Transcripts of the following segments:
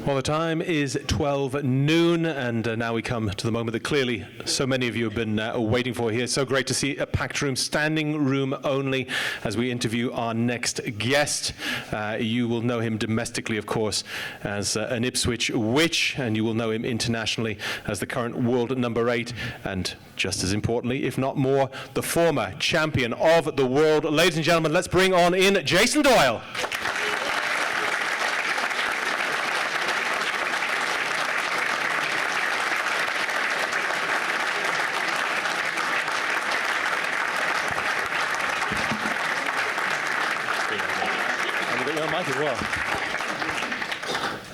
Well, the time is 12 noon, and now we come to the moment that clearly so many of you have been waiting for here. So great to see a packed room, standing room only, as we interview our next guest. You will know him domestically, of course, as an Ipswich witch, and you will know him internationally as the current world number 8, and just as importantly, if not more, the former champion of the world. Ladies and gentlemen, let's bring on in Jason Doyle.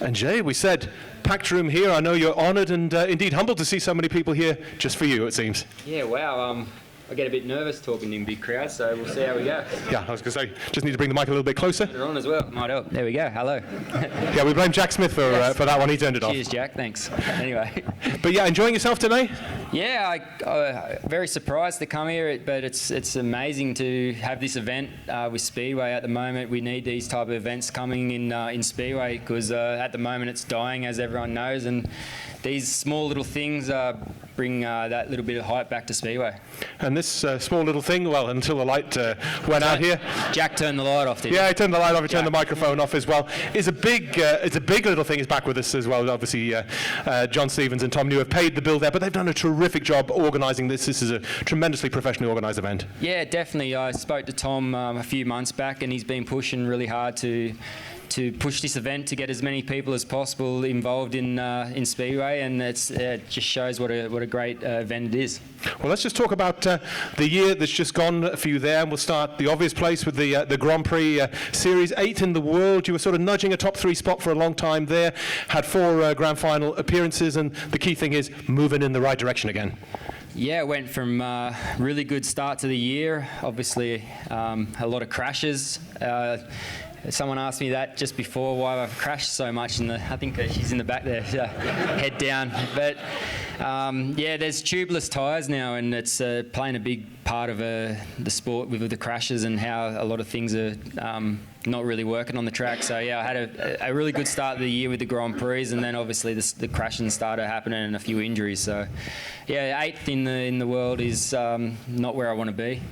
And Jay, we said packed room here. I know you're honoured and indeed humbled to see so many people here just for you, it seems. Yeah, wow. I get a bit nervous talking in big crowds, so we'll see how we go. Yeah, I was going to say, just need to bring the mic a little bit closer. They're on as well. Might help. There we go. Hello. Yeah, we blame Jack Smith for that one. He turned it off. Cheers, Jack. Thanks. Anyway. But yeah, enjoying yourself today? Yeah, I'm very surprised to come here, but it's amazing to have this event with Speedway at the moment. We need these type of events coming in Speedway because at the moment it's dying, as everyone knows, and these small little things bring that little bit of hype back to Speedway. And this small little thing, well, until the light went out here. Jack turned the light off, didn't he? Yeah, he turned the light off, he turned the microphone off as well. It's a big little thing. He's back with us as well. Obviously, John Stevens and Tom New have paid the bill there, but they've done a terrific job organising this. This is a tremendously professionally organised event. Yeah, definitely. I spoke to Tom a few months back, and he's been pushing really hard to push this event to get as many people as possible involved in Speedway, and it just shows what a great event it is. Well, let's just talk about the year that's just gone for you there, and we'll start the obvious place with the Grand Prix Series 8 in the world. You were sort of nudging a top 3 spot for a long time there, had 4 grand final appearances, and the key thing is moving in the right direction again. Yeah, it went from really good start to the year, obviously a lot of crashes. Someone asked me that just before, why I've crashed so much I think she's in the back there, head down. But yeah, there's tubeless tyres now, and it's playing a big part of the sport with the crashes and how a lot of things are not really working on the track. So yeah, I had a really good start of the year with the Grand Prix, and then obviously the crashing started happening and a few injuries. So yeah, 8th in the world is not where I want to be.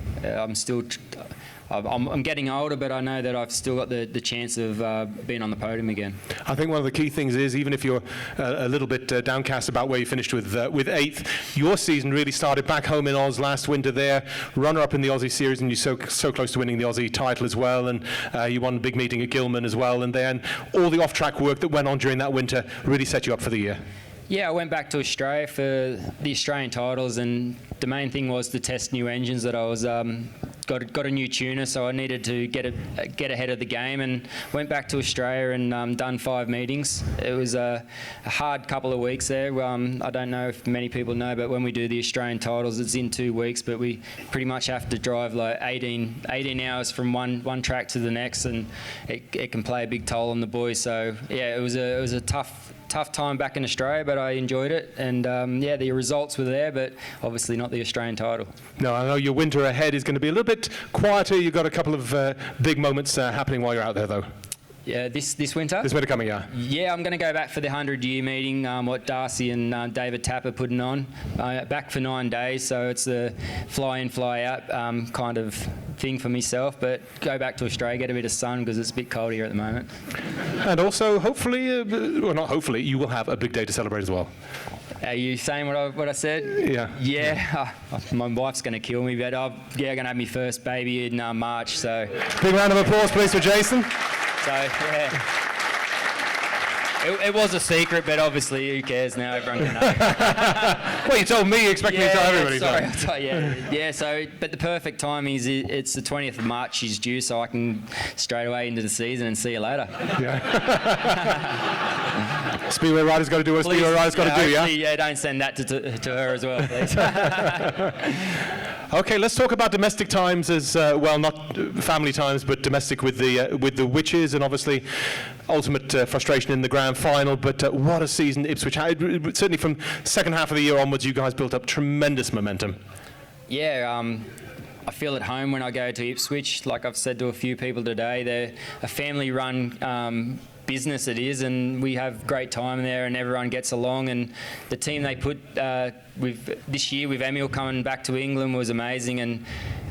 I'm getting older, but I know that I've still got the chance of being on the podium again. I think one of the key things is, even if you're a little bit downcast about where you finished with 8th, your season really started back home in Oz last winter there, runner-up in the Aussie Series, and you're so close to winning the Aussie title as well, and you won a big meeting at Gilman as well, and then all the off-track work that went on during that winter really set you up for the year. Yeah, I went back to Australia for the Australian titles, and the main thing was to test new engines that I was got a new tuner, so I needed to get ahead of the game, and went back to Australia and done 5 meetings. It was a hard couple of weeks there. I don't know if many people know, but when we do the Australian titles, it's in 2 weeks, but we pretty much have to drive like 18 hours from one track to the next, and it can play a big toll on the boys. So yeah, it was a tough time back in Australia, but I enjoyed it, and yeah, the results were there, but obviously not the Australian title. No, I know your winter ahead is going to be a little bit quieter. You've got a couple of big moments happening while you're out there, though. Yeah, this winter? This winter coming, yeah. Yeah, I'm going to go back for the 100-year meeting, what Darcy and David Tapper putting on. Back for 9 days, so it's a fly-in, fly-out kind of thing for myself, but go back to Australia, get a bit of sun, because it's a bit cold here at the moment. And also, hopefully, well, not hopefully, you will have a big day to celebrate as well. Are you saying what I said? Yeah. Yeah. My wife's going to kill me, but I'm going to have my first baby in March. So. Big round of applause, please, for Jason. So yeah. It was a secret, but obviously who cares now? Everyone can know. Well, you told me. You expect me to tell everybody. Sorry. Yeah. So, but the perfect time is it's the 20th of March. She's due, so I can straight away into the season and see you later. Yeah. Speedway riders got to do what Speedway riders got to do. Yeah. Yeah. Don't send that to her as well, please. Okay, let's talk about domestic times as well, not family times, but domestic with the witches, and obviously ultimate frustration in the grand final. But what a season Ipswich had! Certainly from second half of the year onwards, you guys built up tremendous momentum. Yeah. I feel at home when I go to Ipswich. Like I've said to a few people today, they're a family-run business it is, and we have great time there, and everyone gets along. And the team they put this year with Emil coming back to England was amazing, and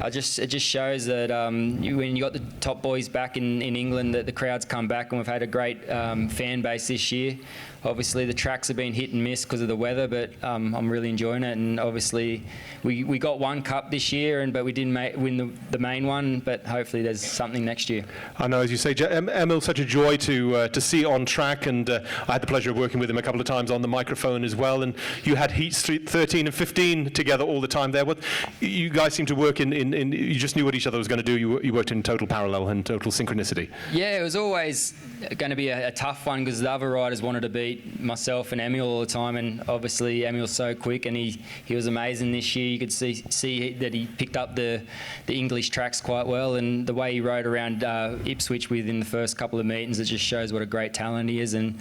it just shows that when you got the top boys back in England, that the crowds come back, and we've had a great fan base this year. Obviously, the tracks have been hit and miss because of the weather, but I'm really enjoying it. And obviously, we got one cup this year, but we didn't win the main one. But hopefully, there's something next year. I know, as you say, Emil's such a joy to see on track, and I had the pleasure of working with him a couple of times on the microphone as well. And you had heats 13 and 15 together all the time there. What you guys seem to work in you just knew what each other was going to do. You worked in total parallel and total synchronicity. Yeah, it was always going to be a tough one because the other riders wanted to beat myself and Emil all the time, and obviously Emil's so quick, and he was amazing this year. You could see that he picked up the English tracks quite well, and the way he rode around Ipswich within the first couple of meetings, it just shows what a great talent he is. And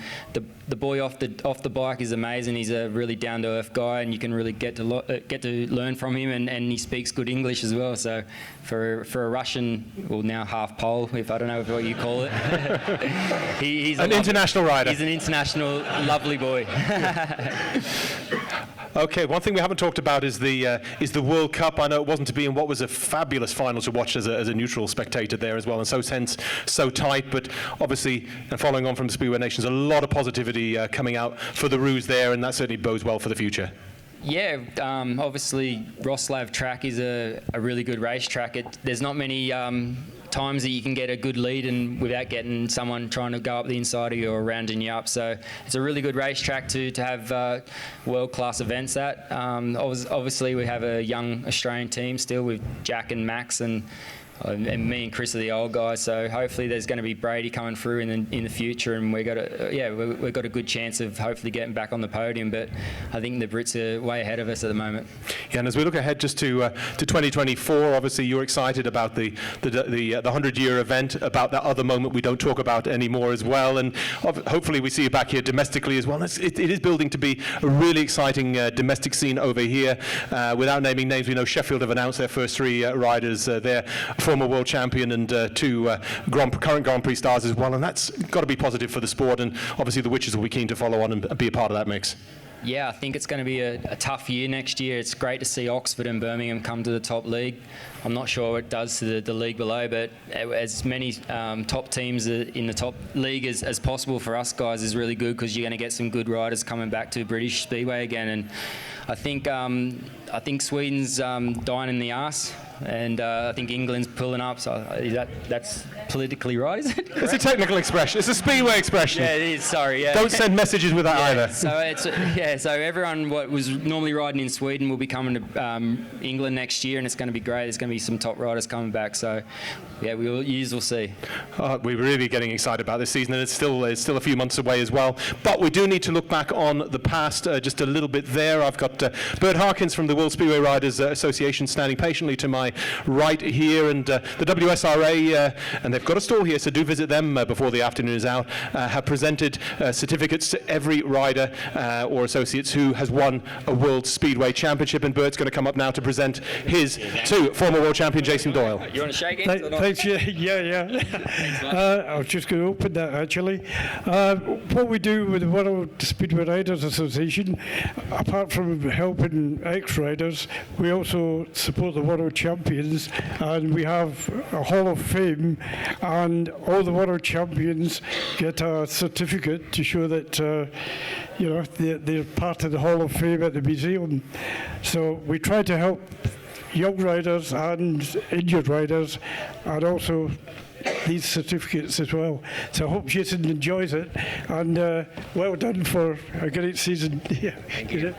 the boy off the bike is amazing. He's a really down to earth guy, and you can really get to learn from him, and he speaks good English as well. So for a Russian, well, now half Pole, if I don't know what you call it, he's an international rider. He's an international lovely boy. Okay, one thing we haven't talked about is the World Cup. I know it wasn't to be in what was a fabulous final to watch as a neutral spectator there as well, and so tense, so tight. But obviously, and following on from the Speedway Nations, a lot of positivity coming out for the Roos there, and that certainly bodes well for the future. Yeah, obviously Roslav track is a really good racetrack. There's not many times that you can get a good lead and without getting someone trying to go up the inside of you or rounding you up. So it's a really good racetrack to have world-class events at. Obviously, we have a young Australian team still with Jack and Max, and me and Chris are the old guys, so hopefully there's going to be Brady coming through in the future, and we've got a good chance of hopefully getting back on the podium. But I think the Brits are way ahead of us at the moment. Yeah, and as we look ahead just to 2024, obviously you're excited about the 100-year event, about that other moment we don't talk about anymore as well, and hopefully we see you back here domestically as well. It is building to be a really exciting domestic scene over here. Without naming names, we know Sheffield have announced their first 3 riders there. Former world champion and 2 current Grand Prix stars as well, and that's got to be positive for the sport, and obviously the Witches will be keen to follow on and be a part of that mix. Yeah, I think it's going to be a tough year next year. It's great to see Oxford and Birmingham come to the top league. I'm not sure what it does to the league below, but as many top teams in the top league as possible for us guys is really good, because you're going to get some good riders coming back to British Speedway again. And I think Sweden's dying in the arse, and I think England's pulling up. So that's politically right, is it? It's a technical expression. It's a Speedway expression. Yeah, it is. Sorry. Yeah. Don't send messages with that either. So everyone what was normally riding in Sweden will be coming to England next year, and it's going to be great. There's going to be some top riders coming back. So yeah, we'll see. We're really getting excited about this season, and it's still a few months away as well. But we do need to look back on the past just a little bit there. I've got Bert Harkins from the World Speedway Riders Association standing patiently to my right here, and the WSRA, and they've got a stall here, so do visit them before the afternoon is out, have presented certificates to every rider or associates who has won a World Speedway Championship, and Bert's going to come up now to present his to former world champion Jason Doyle. You want to shake it? Thanks, yeah. I was just going to open that actually. What we do with the World Speedway Riders Association, apart from helping ex-riders, we also support the world champions, and we have a Hall of Fame, and all the world champions get a certificate to show that they're part of the Hall of Fame at the museum. So we try to help young riders and injured riders, and also these certificates as well. So I hope Jason enjoys it, and well done for a great season. Yeah. Thank you.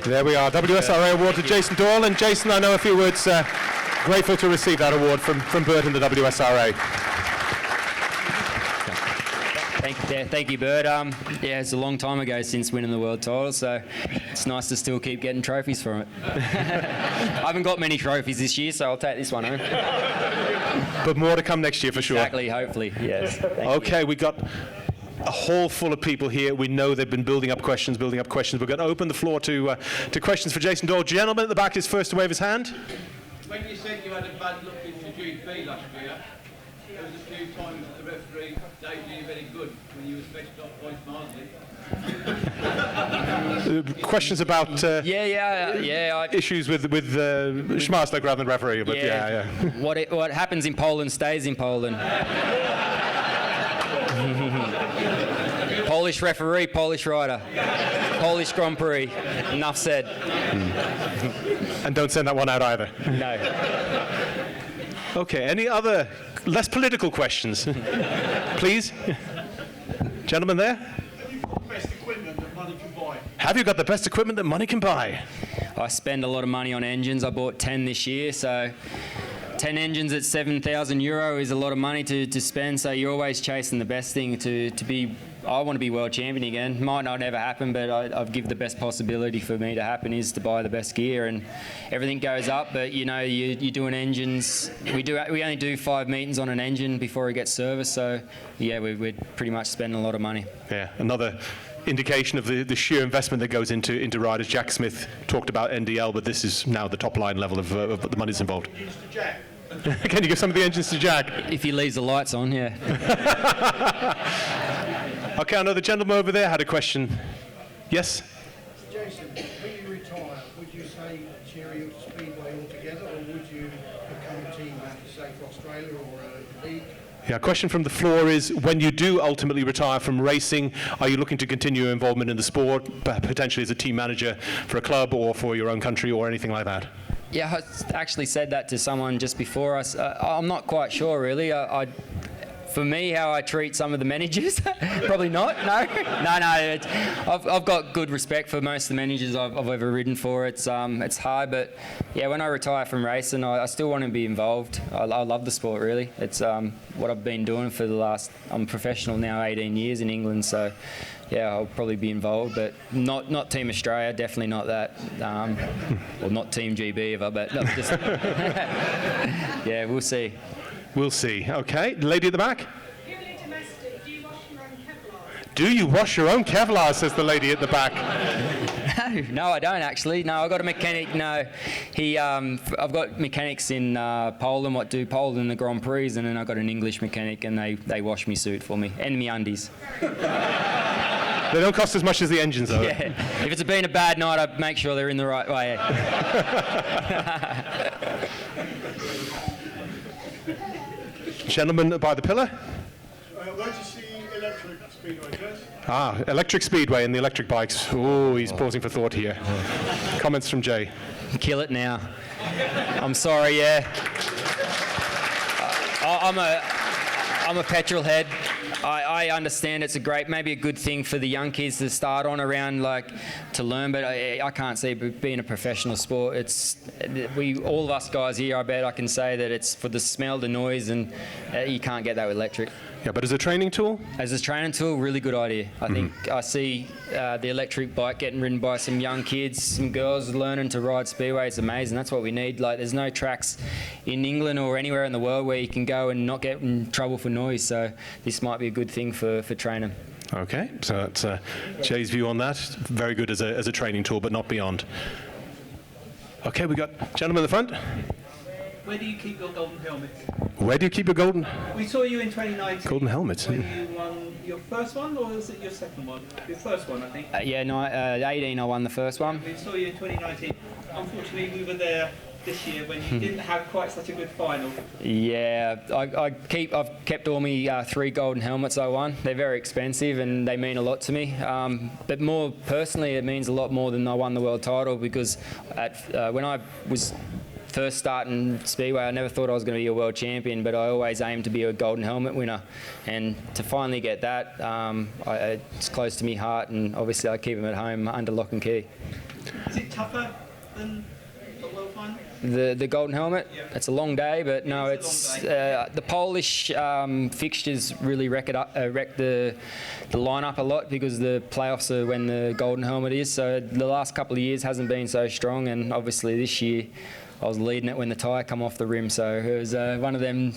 There we are, WSRA Award to Jason Doyle, and Jason, I know a few words, grateful to receive that award from Bert and the WSRA. Thank you, Bert. Yeah, it's a long time ago since winning the world title, so it's nice to still keep getting trophies from it. I haven't got many trophies this year, so I'll take this one home. But more to come next year for sure. Exactly, hopefully, yes. Okay, we got a hall full of people here. We know they've been building up questions. We're going to open the floor to questions for Jason Doyle. Gentleman at the back is first to wave his hand. When you said you had a bad look in the GP last year, was a few times the referee gave you very good when you were special off by Marsley. Questions about issues with Schmarslik rather than referee, but yeah. What happens in Poland stays in Poland. Polish referee, Polish rider, Polish Grand Prix. Enough said. And don't send that one out either. No. Okay, any other less political questions? Please? Gentlemen there? Have you got the best equipment that money can buy? I spend a lot of money on engines. I bought 10 this year, so 10 engines at €7,000 is a lot of money to spend, so you're always chasing the best thing to be. I want to be world champion again. Might not ever happen, but I've give the best possibility for me to happen is to buy the best gear, and everything goes up. But you know, you're doing engines. We only do 5 meetings on an engine before it gets serviced. So yeah, we're pretty much spending a lot of money. Yeah, another indication of the sheer investment that goes into riders. Jack Smith talked about NDL, but this is now the top line level of the money that's involved. Can you give some of the engines to Jack? If he leaves the lights on, yeah. Okay, I know the gentleman over there had a question. Yes? Jason, when you retire, would you say cheerio to Speedway altogether, or would you become a team manager, say, for Australia or a league? Yeah, a question from the floor is, when you do ultimately retire from racing, are you looking to continue your involvement in the sport, potentially as a team manager for a club or for your own country or anything like that? Yeah, I actually said that to someone just before us. I'm not quite sure, really. For me, how I treat some of the managers, probably not. No. I've got good respect for most of the managers I've ever ridden for. It's hard, but yeah, when I retire from racing, I still want to be involved. I love the sport, really. It's what I've been doing for the last. I'm professional now, 18 years in England, so. Yeah, I'll probably be involved, but not Team Australia, definitely not that. Well, not Team GB either, but no, just yeah, we'll see. We'll see. Okay, the lady at the back. Purely domestic, do you wash your own Kevlar? Do you wash your own Kevlar, says the lady at the back. No, I don't actually. No, I've got a mechanic. No, I've got mechanics in Poland, what do Poland in the Grand Prix, and then I've got an English mechanic, and they wash me suit for me and me undies. They don't cost as much as the engines, though. Yeah. If it's been a bad night, I make sure they're in the right way. Gentleman by the pillar. Where do you see electric Speedway, Jess? Electric Speedway and the electric bikes. Oh, he's pausing for thought here. Comments from Jay. Kill it now. I'm sorry, yeah. I'm a petrol head. I understand it's maybe a good thing for the young kids to start on around, like, to learn, but I can't see it being a professional sport. All of us guys here, I bet I can say that it's for the smell, the noise, and you can't get that with electric. Yeah, but as a training tool? As a training tool, really good idea. I think I see the electric bike getting ridden by some young kids, some girls learning to ride Speedway. It's amazing. That's what we need. Like, there's no tracks in England or anywhere in the world where you can go and not get in trouble for noise. So this might be a good thing for training. Okay, so that's Jay's view on that. Very good as a training tool, but not beyond. Okay, we got gentleman in the front. Where do you keep your golden helmet? Where do you keep your golden? We saw you in 2019. Golden helmet. When you won your first one, or was it your second one? Your first one, I think. 18 I won the first one. We saw you in 2019. Unfortunately, we were there this year when you didn't have quite such a good final. Yeah, I've kept all my 3 golden helmets I won. They're very expensive and they mean a lot to me. But more personally, it means a lot more than I won the world title, because when I was first starting Speedway, I never thought I was going to be a world champion, but I always aimed to be a golden helmet winner. And to finally get that, it's close to my heart, and obviously I keep them at home under lock and key. Is it tougher than the world final? The golden helmet? Yeah. It's a long day, but no, it's the Polish fixtures really wreck the lineup a lot, because the playoffs are when the golden helmet is. So the last couple of years hasn't been so strong, and obviously this year I was leading it when the tyre come off the rim, so it was one of them.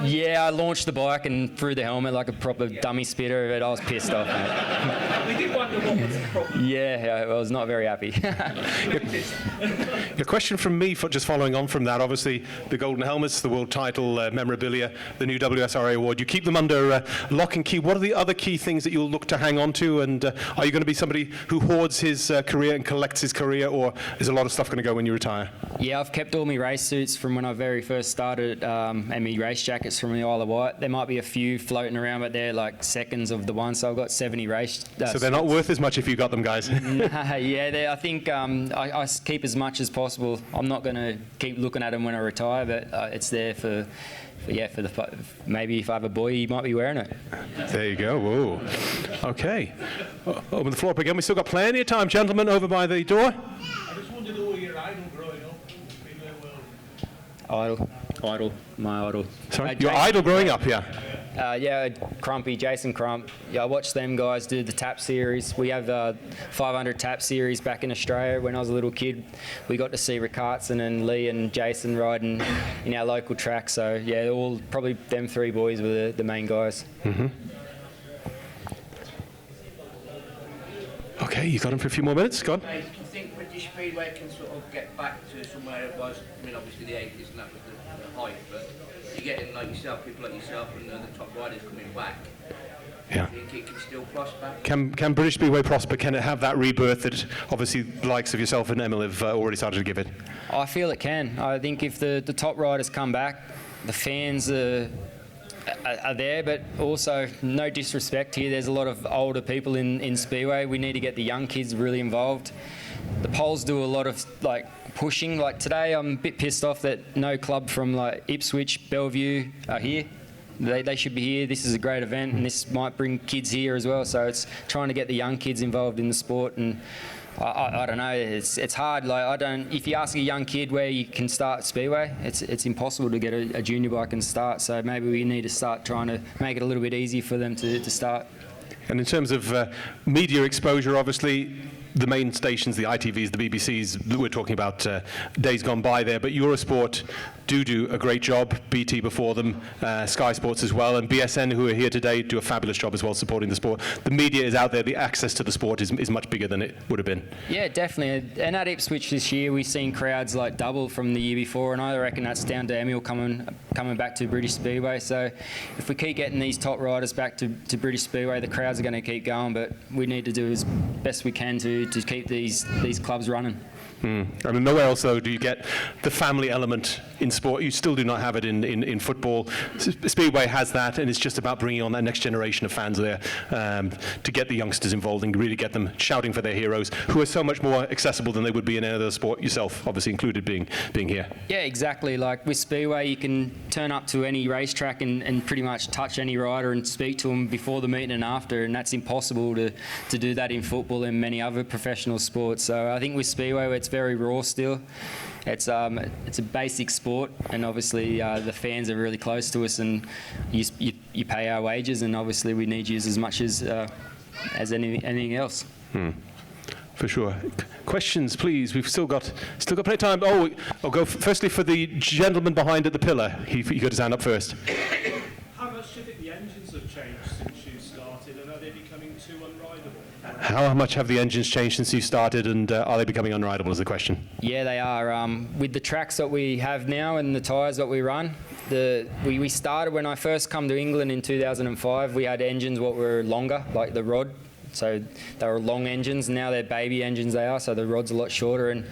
Yeah, I launched the bike and threw the helmet like a proper dummy spitter, but I was pissed off. We did wonder what was the problem. Yeah, I was not very happy. A question from me, for just following on from that. Obviously, the golden helmets, the world title, memorabilia, the new WSRA Award. You keep them under lock and key. What are the other key things that you'll look to hang on to? And are you going to be somebody who hoards his career and collects his career, or is a lot of stuff going to go when you retire? Yeah, I've kept all my race suits from when I very first started, and my race jackets from the Isle of Wight. There might be a few floating around, but they're like seconds of the one. So I've got 70 race. So they're not worth as much if you got them, guys. Yeah, I think I keep as much as possible. I'm not going to keep looking at them when I retire, but it's there for maybe if I have a boy, he might be wearing it. There you go. Whoa. Okay. Open the floor up again. We still got plenty of time, gentlemen, over by the door. I just wondered who were your idol growing up in the Speedway world? Idol, my idol. Sorry, your idol growing up, yeah. Yeah, Crumpy, Jason Crump. Yeah, I watched them guys do the tap series. We have 500 tap series back in Australia. When I was a little kid, we got to see Rickartson and Lee and Jason riding in our local track. So yeah, probably them three boys were the main guys. Mm-hmm. Okay, you got him for a few more minutes. Go on. Do you think British Speedway can sort of get back to somewhere it was? I mean, obviously the 80s and that was the height, but you're getting like yourself, people like yourself and the top riders coming back. Yeah. Do you think it can still prosper? Can British Speedway prosper? Can it have that rebirth that obviously the likes of yourself and Emil have already started to give it? I feel it can. I think if the top riders come back, the fans are there, but also no disrespect here. There's a lot of older people in Speedway. We need to get the young kids really involved. The Poles do a lot of pushing. Like today, I'm a bit pissed off that no club from Ipswich, Veldhuizen are here. They should be here. This is a great event, and this might bring kids here as well. So it's trying to get the young kids involved in the sport, and I don't know. It's hard. If you ask a young kid where you can start Speedway, it's impossible to get a junior bike and start. So maybe we need to start trying to make it a little bit easier for them to start. And in terms of media exposure, obviously, the main stations, the ITVs, the BBCs, we're talking about days gone by there, but Eurosport do a great job, BT before them, Sky Sports as well, and BSN, who are here today, do a fabulous job as well supporting the sport. The media is out there, the access to the sport is much bigger than it would have been. Yeah, definitely. And at Ipswich this year, we've seen crowds double from the year before, and I reckon that's down to Emil coming back to British Speedway. So if we keep getting these top riders back to British Speedway, the crowds are going to keep going, but we need to do as best we can to keep these clubs running. I mean, nowhere else, though, do you get the family element in sport. You still do not have it in football. Speedway has that, and it's just about bringing on that next generation of fans there to get the youngsters involved and really get them shouting for their heroes, who are so much more accessible than they would be in any other sport, yourself obviously included being here. Yeah, exactly. Like with Speedway, you can turn up to any racetrack and pretty much touch any rider and speak to them before the meeting and after, and that's impossible to do that in football and many other professional sports. So I think with Speedway, it's very raw still. It's a basic sport, and obviously the fans are really close to us, and you pay our wages, and obviously we need you as much as anything else. For sure. Questions, please. We've still got plenty of time. Oh, I'll go firstly for the gentleman behind at the pillar. He got his hand up first. How much do you think the engines have changed since you started, and are they becoming too unrideable? How much have the engines changed since you started, and are they becoming unrideable is the question? Yeah, they are. With the tracks that we have now and the tyres that we run, we started when I first come to England in 2005, we had engines what were longer, like the rod. So they were long engines. Now they're baby engines they are, so the rod's a lot shorter. And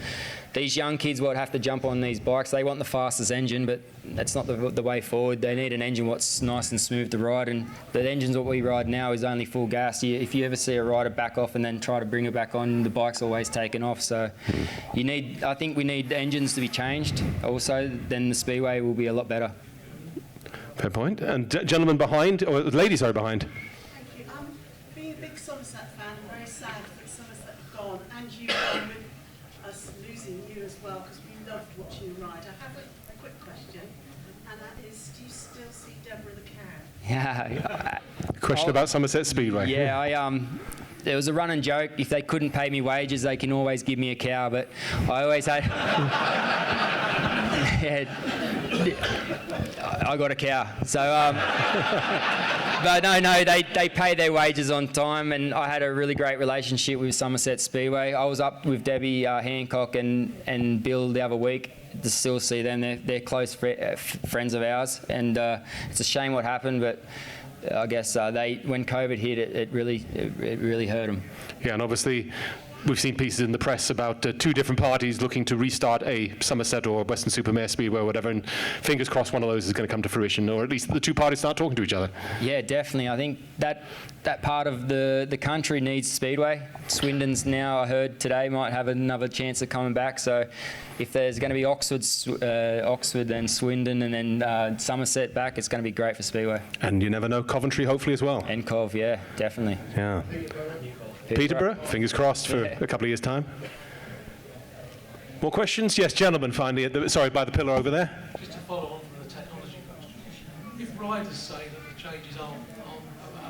these young kids would have to jump on these bikes. They want the fastest engine, but that's not the way forward. They need an engine what's nice and smooth to ride, and the engines what we ride now is only full gas. If you ever see a rider back off and then try to bring it back on, the bike's always taken off. So I think we need engines to be changed also, then the Speedway will be a lot better. Fair point. And gentleman behind, or lady, sorry, behind. Thank you. Being a big Somerset fan, I'm very sad that Somerset have gone, and you with us losing you as well, because we loved watching you ride. I have a quick question, and that is, do you still see Deborah the cow? Yeah. Question about Somerset Speedway. Yeah, there was a running joke, if they couldn't pay me wages, they can always give me a cow, but I always had... I got a cow. So, but no, they pay their wages on time, and I had a really great relationship with Somerset Speedway. I was up with Debbie Hancock and Bill the other week to still see them. They're close friends of ours, and it's a shame what happened, but I guess when COVID hit, it really hurt them. Yeah, and obviously we've seen pieces in the press about two different parties looking to restart a Somerset or Western Supermare Speedway or whatever, and fingers crossed one of those is going to come to fruition, or at least the two parties start talking to each other. Yeah, definitely. I think that part of the country needs Speedway. Swindon's now, I heard today, might have another chance of coming back, so if there's going to be Oxford and Swindon and then Somerset back, it's going to be great for Speedway. And you never know, Coventry hopefully as well. And Cov, yeah, definitely. Yeah. Peterborough, fingers crossed for a couple of years' time. More questions? Yes, gentlemen, finally. By the pillar over there. Just to follow on from the technology question, if riders say that the changes are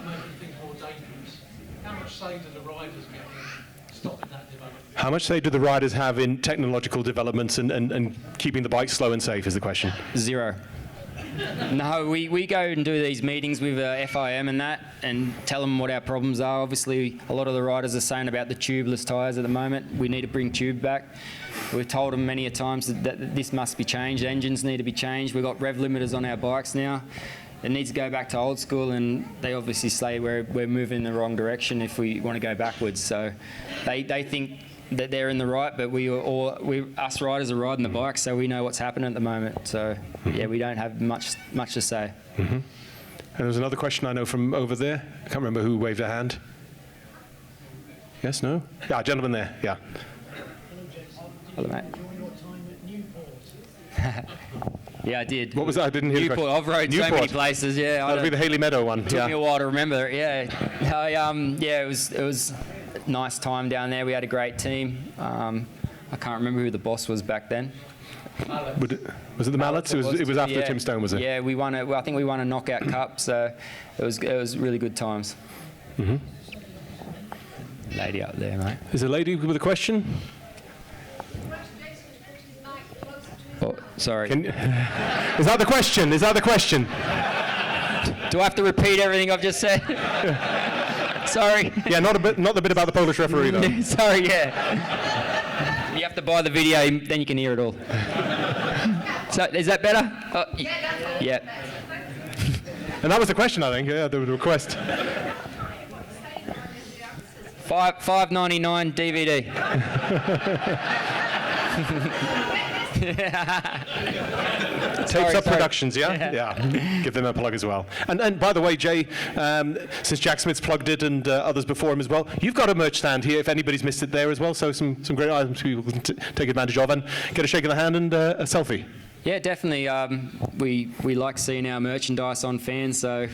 making things more dangerous, how much say do the riders get in stopping that development? How much say do the riders have in technological developments and keeping the bike slow and safe is the question? 0. No, we go and do these meetings with FIM and that and tell them what our problems are. Obviously, a lot of the riders are saying about the tubeless tyres at the moment. We need to bring tube back. We've told them many a times that this must be changed. Engines need to be changed. We've got rev limiters on our bikes now. It needs to go back to old school, and they obviously say we're moving in the wrong direction if we want to go backwards. So they think that they're in the right, but us riders are riding the bike, so we know what's happening at the moment. So yeah, we don't have much to say. Mm-hmm. And there's another question I know from over there. I can't remember who waved a hand. Yes, no? Yeah, gentleman there. Yeah. Hello, mate. Yeah, I did. What was that? I didn't hear Newport. the question. I've rode so many places. Yeah, that'll be the Haley Meadow one. Took me a while to remember it. Yeah, it was a nice time down there. We had a great team. I can't remember who the boss was back then. Was it the Mallets? It was after Tim Stone, was it? Yeah, we won it. Well, I think we won a knockout cup, so it was really good times. Mm-hmm. Lady up there, mate. Is there a lady with a question? Oh, sorry. Is that the question? Is that the question? Do I have to repeat everything I've just said? Sorry. Yeah, not the bit about the Polish referee though. Sorry, yeah. You have to buy the video, then you can hear it all. So, is that better? Oh, yeah. And that was the question, I think. Yeah, the request. $5.99 DVD. Tapes Up Productions, yeah? Yeah. Give them a plug as well. And by the way, Jay, since Jack Smith's plugged it and others before him as well, you've got a merch stand here if anybody's missed it there as well, so some great items people can take advantage of and get a shake of the hand and a selfie. Yeah, definitely. We like seeing our merchandise on fans, so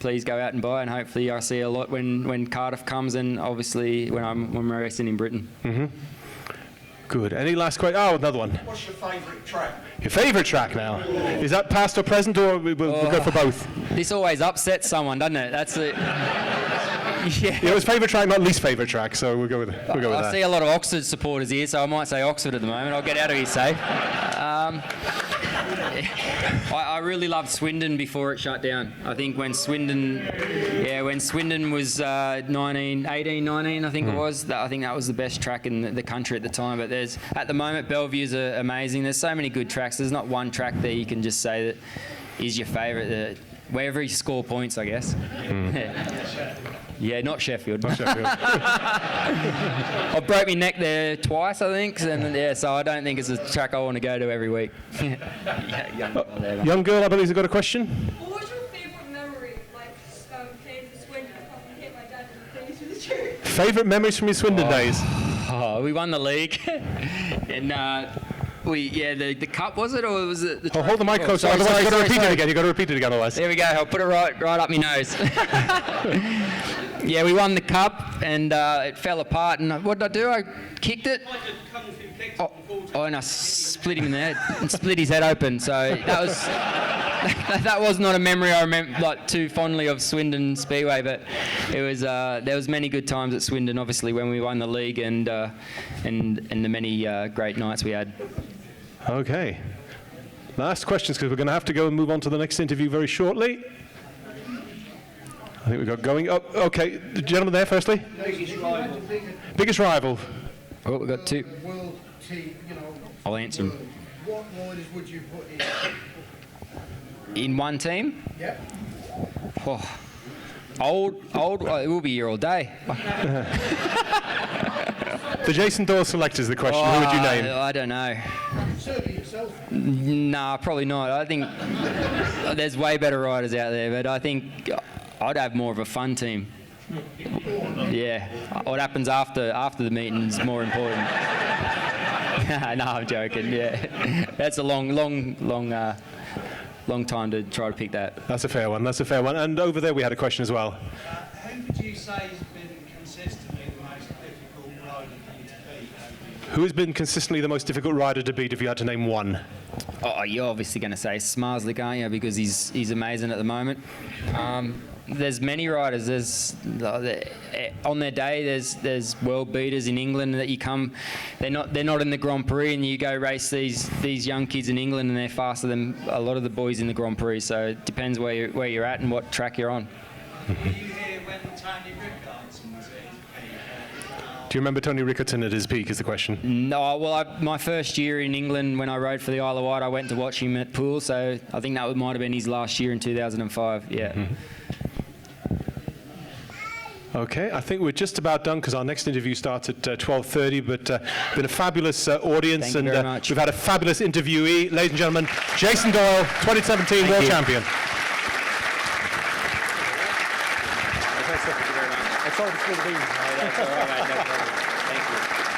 please go out and buy, and hopefully I see a lot when Cardiff comes and obviously when we're racing in Britain. Mm-hmm. Good. Any last question? Oh, another one. What's your favourite track? Your favourite track now? Is that past or present, or we'll go for both? This always upsets someone, doesn't it? That's it. Yeah. It was favourite track, not least favourite track, so we'll go with that. I see a lot of Oxford supporters here, so I might say Oxford at the moment. I'll get out of here safe. I really loved Swindon before it shut down. I think when Swindon was 18, 19, I think it was, I think that was the best track in the country at the time. But at the moment, Veldhuizen are amazing. There's so many good tracks. There's not one track there you can just say that is your favourite. Wherever you score points, I guess. Yeah, not Sheffield. Not Sheffield. I broke my neck there twice, I think, and so I don't think it's a track I want to go to every week. Young girl, I believe, has got a question. What was your favourite memory, playing for Swindon? I hit my dad in the face with the chair. Favourite memories from your Swindon days? We won the league, and the cup, was it, or was it the hold the mic closer, otherwise you've got to repeat it again. You've got to repeat it again, otherwise. There we go. I'll put it right up my nose. Yeah, we won the cup and it fell apart. And what did I do? I kicked it. And I split him in the head and split his head open. So that was that was not a memory I remember like too fondly of Swindon Speedway, but it was there was many good times at Swindon. Obviously, when we won the league and the many great nights we had. Okay. Last questions, because we're going to have to go and move on to the next interview very shortly. I think we've got going. Oh, okay, the gentleman there firstly. Biggest rival. Biggest rival. Oh, we've got two. World team, you know. I'll answer them. What riders would you put in? In one team? Yep. Oh, old. Oh, it will be here all day. The Jason Doyle select is the question. Who would you name? I don't know. Certainly yourself. Nah, probably not. I think there's way better riders out there, but I think I'd have more of a fun team. Yeah, what happens after the meeting is more important. No, I'm joking. Yeah, that's a long time to try to pick that. That's a fair one. That's a fair one. And over there we had a question as well. Who would you say has been consistently the most difficult rider for you to beat? Who has been consistently the most difficult rider to beat if you had to name one? Oh, you're obviously going to say Smarslick, aren't you? Because he's amazing at the moment. There's many riders. There's on their day. There's world beaters in England that you come. They're not in the Grand Prix, and you go race these young kids in England, and they're faster than a lot of the boys in the Grand Prix. So it depends where you're at and what track you're on. Were you here when Tony Rickardson was here? Do you remember Tony Rickardson at his peak is the question? No, well, my first year in England when I rode for the Isle of Wight, I went to watch him at Poole, so I think that might have been his last year in 2005, yeah. Mm-hmm. Okay, I think we're just about done because our next interview starts at 12:30, but been a fabulous audience. Thank you very much. We've had a fabulous interviewee. Ladies and gentlemen, Jason Doyle, 2017 World Champion. Thank you very much. I told you to be. That's all right, no problem. Thank you.